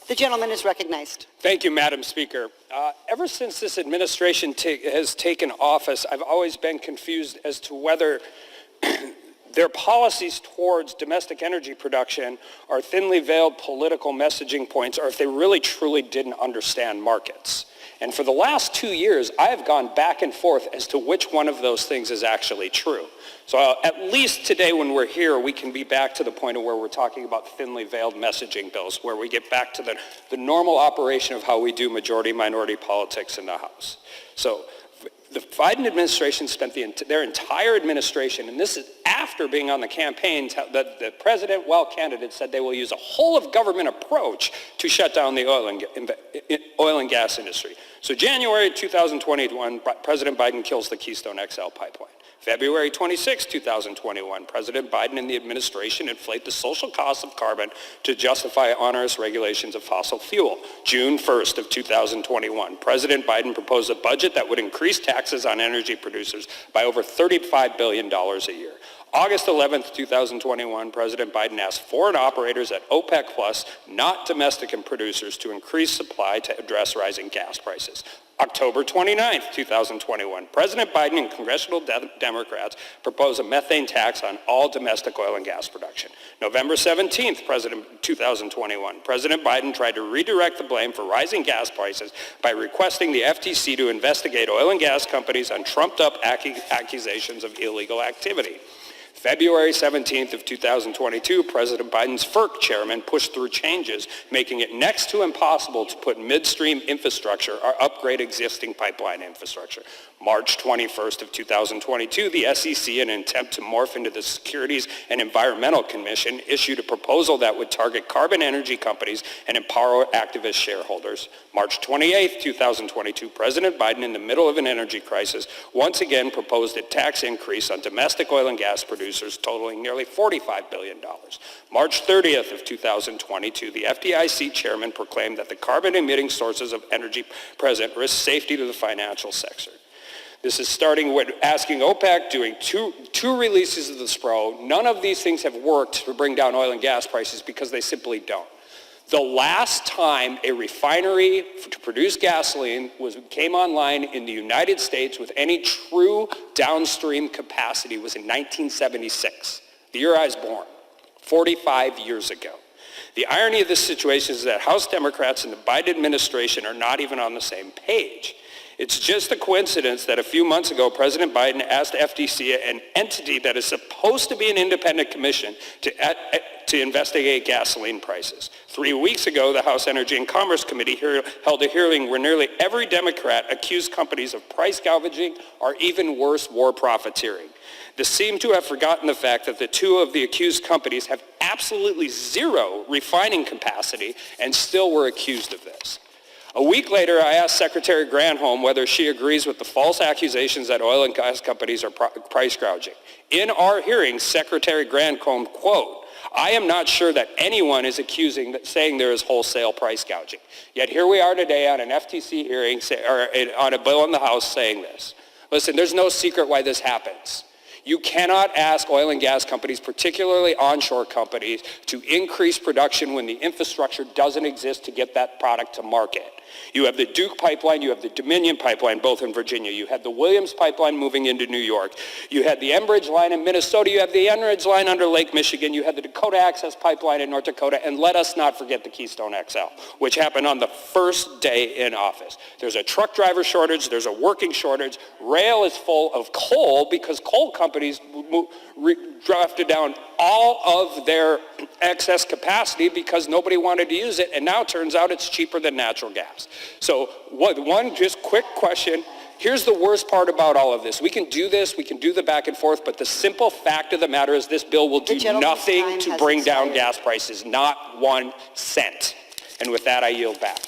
The gentleman is recognized. Thank you, Madam Speaker. Ever since this administration has taken office, I've always been confused as to whether their policies towards domestic energy production are thinly veiled political messaging points, or if they really truly didn't understand markets. And for the last 2 years, I have gone back and forth as to which one of those things is actually true. So at least today when we're here, we can be back to the point of where we're talking about thinly veiled messaging bills, where we get back to the normal operation of how we do majority-minority politics in the House. So the Biden administration spent their entire administration, and this is after being on the campaign, the president, while candidate, said they will use a whole-of-government approach to shut down the oil and gas industry. So January 2021, President Biden kills the Keystone XL pipeline. February 26, 2021, President Biden and the administration inflate the social costs of carbon to justify onerous regulations of fossil fuel. June 1st of 2021, President Biden proposed a budget that would increase taxes on energy producers by over $35 billion a year. August 11th, 2021, President Biden asked foreign operators at OPEC Plus, not domestic producers, to increase supply to address rising gas prices. October 29th, 2021, President Biden and congressional Democrats proposed a methane tax on all domestic oil and gas production. November 17th, 2021, President Biden tried to redirect the blame for rising gas prices by requesting the FTC to investigate oil and gas companies on trumped-up accusations of illegal activity. February 17th of 2022, President Biden's FERC chairman pushed through changes, making it next to impossible to put midstream infrastructure or upgrade existing pipeline infrastructure. March 21st of 2022, the SEC, in an attempt to morph into the Securities and Environmental Commission, issued a proposal that would target carbon energy companies and empower activist shareholders. March 28th, 2022, President Biden, in the middle of an energy crisis, once again proposed a tax increase on domestic oil and gas producers totaling nearly $45 billion. March 30th of 2022, the FDIC chairman proclaimed that the carbon-emitting sources of energy present risk safety to the financial sector. This is starting with asking OPEC, doing two releases of the SPRO. None of these things have worked to bring down oil and gas prices because they simply don't. The last time a refinery to produce gasoline came online in the United States with any true downstream capacity was in 1976, the year I was born, 45 years ago. The irony of this situation is that House Democrats and the Biden administration are not even on the same page. It's just a coincidence that a few months ago, President Biden asked FTC, an entity that is supposed to be an independent commission, to investigate gasoline prices. 3 weeks ago, the House Energy and Commerce Committee held a hearing where nearly every Democrat accused companies of price gouging or even worse, war profiteering. They seem to have forgotten the fact that the two of the accused companies have absolutely zero refining capacity and still were accused of this. A week later, I asked Secretary Granholm whether she agrees with the false accusations that oil and gas companies are price gouging. In our hearing, Secretary Granholm, quote, "I am not sure that anyone is saying there is wholesale price gouging." Yet here we are today on an FTC hearing, or on a bill in the House saying this. Listen, there's no secret why this happens. You cannot ask oil and gas companies, particularly onshore companies, to increase production when the infrastructure doesn't exist to get that product to market. You have the Duke pipeline, you have the Dominion pipeline, both in Virginia. You had the Williams pipeline moving into New York. You had the Enbridge line in Minnesota. You have the Enbridge line under Lake Michigan. You had the Dakota Access pipeline in North Dakota. And let us not forget the Keystone XL, which happened on the first day in office. There's a truck driver shortage. There's a working shortage. Rail is full of coal because coal companies drafted down all of their excess capacity because nobody wanted to use it, and now it turns out it's cheaper than natural gas. So one just quick question. Here's the worst part about all of this. We can do this, we can do the back and forth, but the simple fact of the matter is this bill will do nothing to bring down gas prices, not 1 cent. And with that, I yield back.